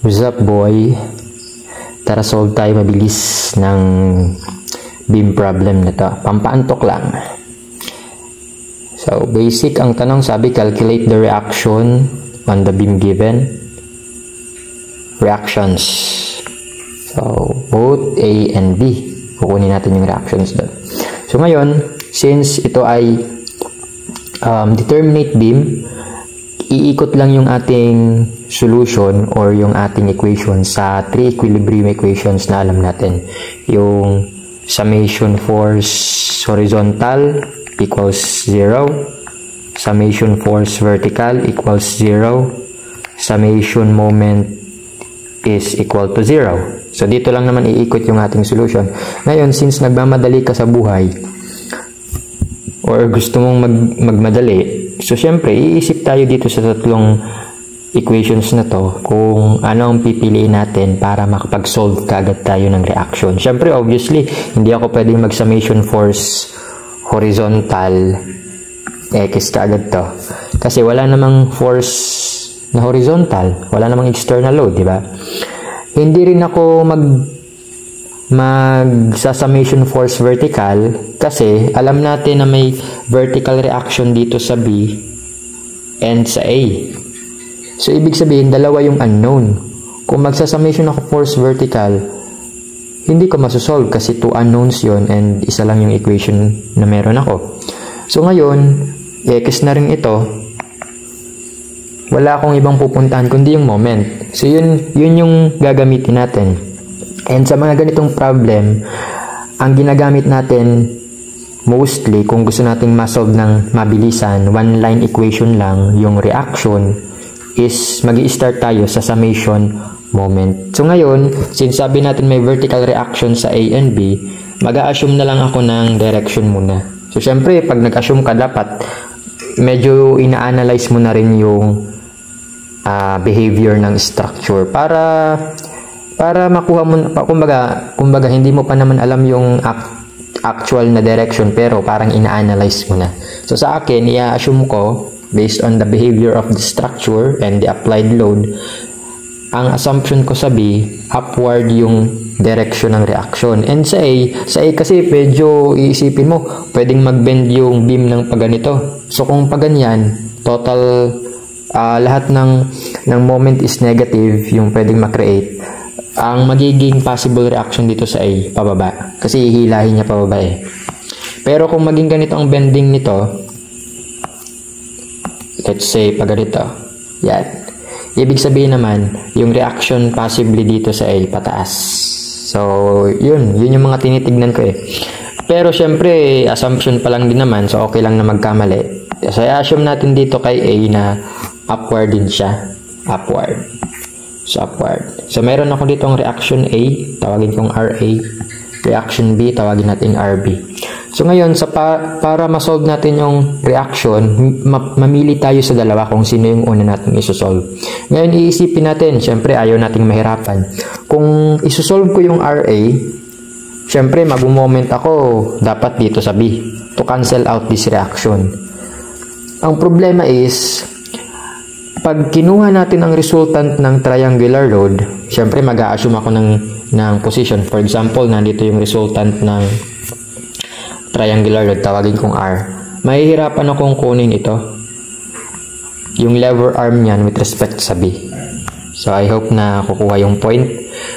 What's up, boy? Tara solve tayo mabilis ng beam problem na to. Pampaantok lang. So, basic ang tanong, sabi, calculate the reaction on the beam given. Reactions. So, both A and B. Kukunin natin yung reactions doon. So, ngayon, since ito ay determinate beam, iikot lang yung ating solution or yung ating equation sa three equilibrium equations na alam natin. Yung summation force horizontal equals 0, summation force vertical equals 0, summation moment is equal to 0. So, dito lang naman iikot yung ating solution. Ngayon, since nagmamadali ka sa buhay or gusto mong magmadali, so syempre, iisip tayo dito sa tatlong equations na to kung ano ang pipiliin natin para makapag-solve kagad tayo ng reaction. Syempre, obviously, hindi ako pwedeng mag-summation force horizontal X kagad to. Kasi wala namang force na horizontal. Wala namang external load, di ba? Hindi rin ako mag-summation force vertical kasi alam natin na may vertical reaction dito sa B and sa A. So, ibig sabihin, dalawa yung unknown. Kung magsa-summation ako force vertical, hindi ko masosolve kasi two unknowns yon and isa lang yung equation na meron ako. So, ngayon, X na rin ito. Wala akong ibang pupuntahan kundi yung moment. So, yun yung gagamitin natin. And sa mga ganitong problem, ang ginagamit natin mostly, kung gusto nating ma-solve ng mabilisan, one-line equation lang, yung reaction, is mag-i-start tayo sa summation moment. So ngayon, since sabi natin may vertical reaction sa A and B, mag-a-assume na lang ako ng direction muna. So syempre, pag nag-assume ka, dapat medyo ina-analyze mo na rin yung behavior ng structure para makuha mo, kumbaga hindi mo pa naman alam yung actual na direction pero parang ina-analyze mo na. So sa akin, i-assume ko based on the behavior of the structure and the applied load, ang assumption ko sa B, upward yung direction ng reaction. And sa A kasi medyo iisipin mo, pwedeng mag-bend yung beam ng paganito. So kung paganyan, total, lahat ng moment is negative, yung pwedeng makreate. Ang magiging possible reaction dito sa A, pababa. Kasi hihilahin niya pababa eh. Pero kung maging ganito ang bending nito, let's say, pag ganito. Yan. Ibig sabihin naman, yung reaction possibly dito sa A, pataas. So, yun yung mga tinitignan ko eh. Pero, syempre, assumption pa lang din naman, so okay lang na magkamali. So, i-assume natin dito kay A na upward din siya. Upward. So, upward. So, meron ako dito ang reaction A, tawagin kong RA. Reaction B, tawagin natin RB. So ngayon, para ma-solve natin yung reaction, mamili tayo sa dalawa kung sino yung una natin isosolve. Ngayon, iisipin natin, syempre ayaw nating mahirapan. Kung isosolve ko yung RA, syempre mag-moment ako dapat dito sa B to cancel out this reaction. Ang problema is, pag kinuha natin ang resultant ng triangular load, syempre mag-a-assume ako ng position. For example, nandito yung resultant ng triangular load, tawagin kong R. Mahihirapan akong kunin ito. Yung lever arm niyan with respect sa B. So, I hope na kukuha yung point.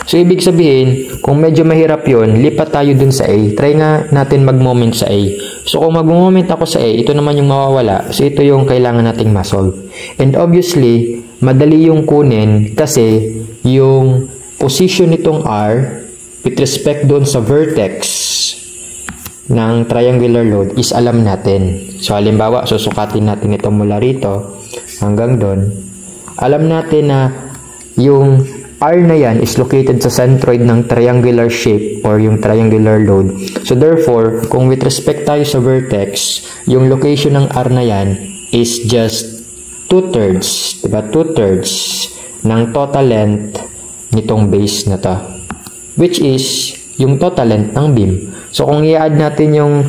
So, ibig sabihin, kung medyo mahirap yun, lipat tayo dun sa A. Try nga natin mag-moment sa A. So, kung mag-moment ako sa A, ito naman yung mawawala. So, ito yung kailangan nating ma-solve. And obviously, madali yung kunin kasi yung position nitong R with respect doon sa vertex ng triangular load is alam natin. So, halimbawa, susukatin natin ito mula rito hanggang doon. Alam natin na yung R na yan is located sa centroid ng triangular shape or yung triangular load. So, therefore, kung with respect tayo sa vertex, yung location ng R na yan is just 2/3, diba? 2/3 ng total length nitong base na to. Which is yung total length ng beam. So, kung i-add natin yung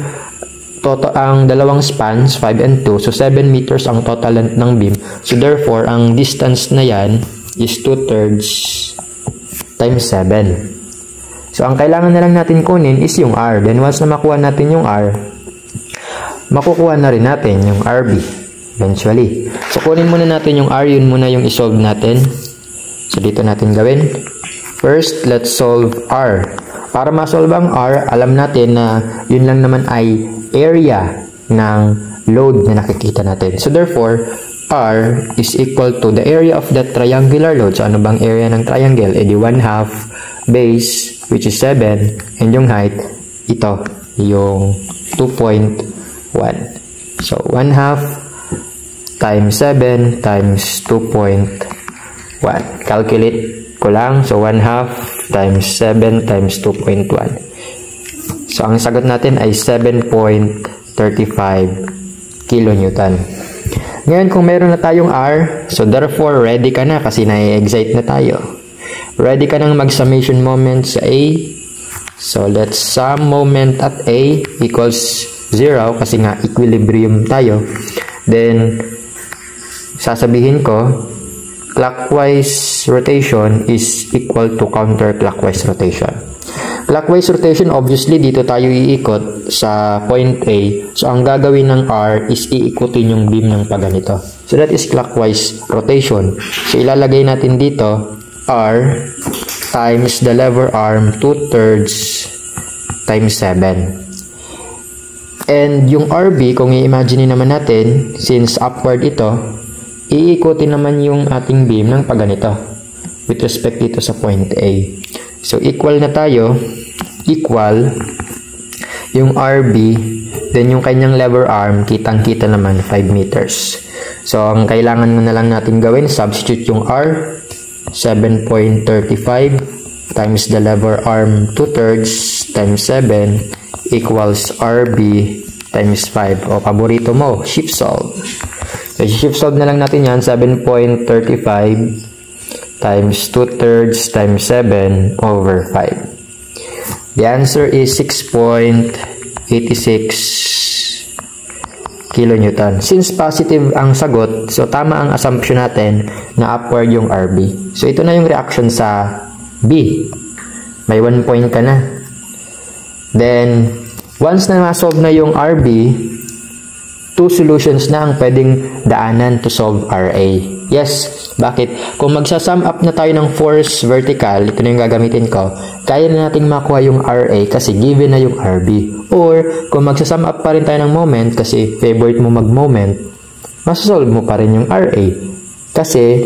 ang dalawang spans, 5 and 2, so 7 meters ang total length ng beam. So, therefore, ang distance na yan is 2/3 times 7. So, ang kailangan na lang natin kunin is yung R. Then, once na makuha natin yung R, makukuha na rin natin yung RB eventually. So, kunin muna natin yung R. Yun muna yung isolve natin. So, dito natin gawin. First, let's solve R. Para ma-solve ang R, alam natin na yun lang naman ay area ng load na nakikita natin. So, therefore, R is equal to the area of that triangular load. So, ano bang area ng triangle? E di 1/2 base, which is 7, and yung height, ito, yung 2.1. So, 1/2 times 7 times 2.1. Calculate ko lang. So, 1/2 times 7 times 2.1. So, ang sagot natin ay 7.35 kilonewton. Ngayon, kung meron na tayong R, so therefore, ready ka na kasi na-excite na tayo. Ready ka nang mag-summation moment sa A. So, let's sum moment at A equals 0 kasi nga equilibrium tayo. Then, sasabihin ko, clockwise rotation is equal to counterclockwise rotation. Clockwise rotation, obviously, dito tayo iikot sa point A. So, ang gagawin ng R is iikutin yung beam ng paganito. So, that is clockwise rotation. So, ilalagay natin dito, R times the lever arm 2/3 times 7. And yung RB, kung i-imagine naman natin, since upward ito, iikutin naman yung ating beam ng paganito with respect dito sa point A. So, equal na tayo, equal yung RB, then yung kanyang lever arm, kitang-kita naman 5 meters. So, ang kailangan na lang natin gawin, substitute yung R, 7.35 times the lever arm 2/3 times 7 equals RB times 5. O, paborito mo, shift solve. So, shift solve na lang natin yan, 7.35 times 2/3 times 7 over 5. The answer is 6.86 kilonewton. Since positive ang sagot, so tama ang assumption natin na upward yung RB. So, ito na yung reaction sa B. May 1 point ka na. Then, once na ma-solve na yung RB, 2 solutions na ang pwedeng daanan to solve RA. Yes, bakit? Kung magsasum up na tayo ng force vertical, ito na yung gagamitin ko, kaya na nating makuha yung RA kasi given na yung RB. Or, kung magsasum up pa rin tayo ng moment, kasi favorite mo mag-moment, masasolve mo pa rin yung RA. Kasi,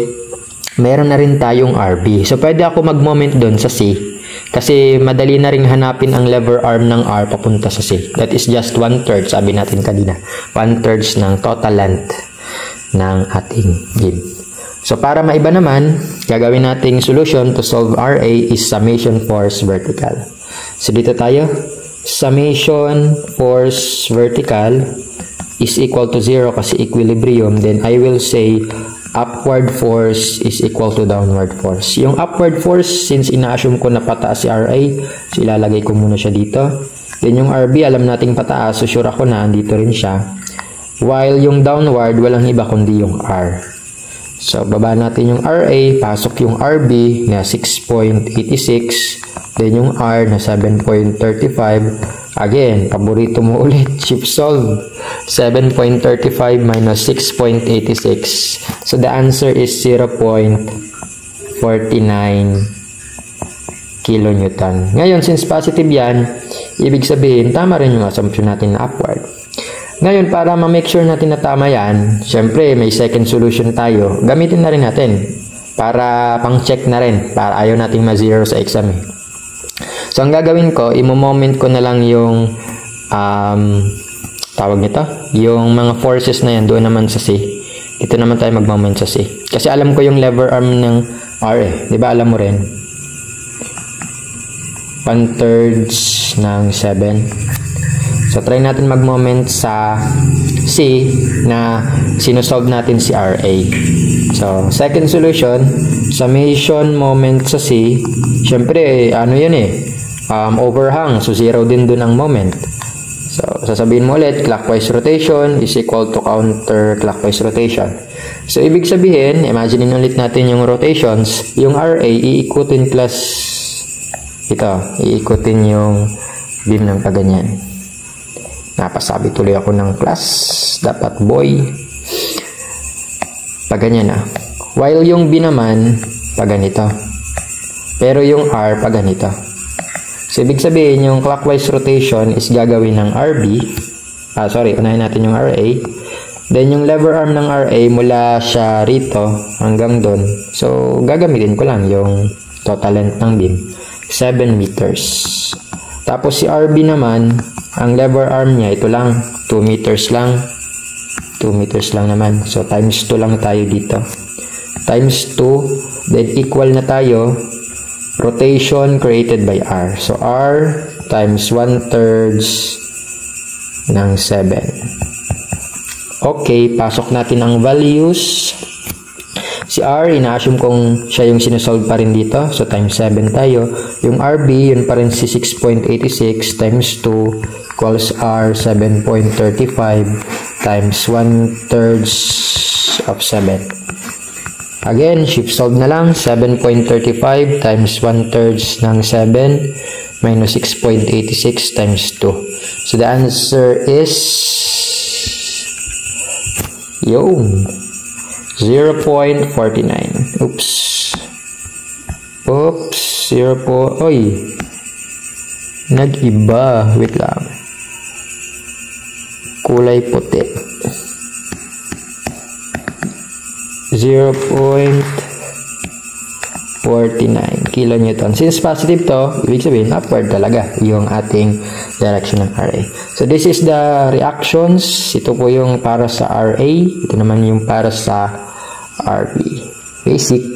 meron na rin tayong RB. So, pwede ako mag-moment doon sa C. Kasi, madali na rin hanapin ang lever arm ng R papunta sa C. That is just 1/3, sabi natin kanina. 1/3 ng total length ng ating beam. So, para maiba naman, gagawin nating solution to solve RA is summation force vertical. So, dito tayo. Summation force vertical is equal to 0 kasi equilibrium. Then, I will say upward force is equal to downward force. Yung upward force, since ina-assume ko na pataas si RA, so ilalagay ko muna siya dito. Then, yung RB, alam nating pataas, so sure ako na, andito rin siya. While yung downward, walang iba kundi yung R. So, baba natin yung RA, pasok yung RB na 6.86, then yung R na 7.35. Again, paborito mo ulit, shift solve. 7.35 minus 6.86. So, the answer is 0.49 kilonewton. Ngayon, since positive yan, ibig sabihin, tama rin yung assumption natin na upward. Ngayon, para ma-make sure natin na tama yan, syempre, may second solution tayo. Gamitin na rin natin para pang-check na rin, para ayaw nating ma-zero sa exam. So, ang gagawin ko, imo-moment ko na lang yung, tawag nito, yung mga forces na yan, doon naman sa C. Dito naman tayo mag-moment sa C. Kasi alam ko yung lever arm ng R eh. Di ba alam mo rin? 1/3 ng 7. So, try natin mag-moment sa C na sinusolve natin si RA. So, second solution, summation moment sa C. Siyempre, ano yun eh, overhang. So, 0 din dun ang moment. So, sasabihin mo ulit, clockwise rotation is equal to counterclockwise rotation. So, ibig sabihin, imagine ulit natin yung rotations. Yung RA, iikutin plus ito. Iikutin yung beam ng paganyan. Napasabi tuloy ako ng class. Dapat boy. Paganyan na. While yung B naman, paganito. Pero yung R, paganito. So, ibig sabihin, yung clockwise rotation is gagawin ng RB. Unahin natin yung RA. Then, yung lever arm ng RA mula siya rito hanggang doon. So, gagamitin ko lang yung total length ng beam. 7 meters. Tapos, si RB naman, ang lever arm niya, ito lang. 2 meters lang. 2 meters lang naman. So, times 2 lang tayo dito. Times 2. Then, equal na tayo. Rotation created by R. So, R times 1/3 ng 7. Okay, pasok natin ang values. Si R, ina-assume kong siya yung sinusolve pa rin dito. So, times 7 tayo. Yung RB, yun pa rin si 6.86 times 2 equals R 7.35 times 1/3 of 7. Again, shift solve na lang. 7.35 times 1/3 ng 7 minus 6.86 times 2. So, the answer is 0.49. Oops. 0. Oy. Nag-iba. Wait lang. Kulay puti. 0.49 kilonewton. Since positive to, ibig sabihin upward talaga yung ating direction ng RA. So, this is the reactions. Ito po yung para sa RA. Ito naman yung para sa RB. Basic.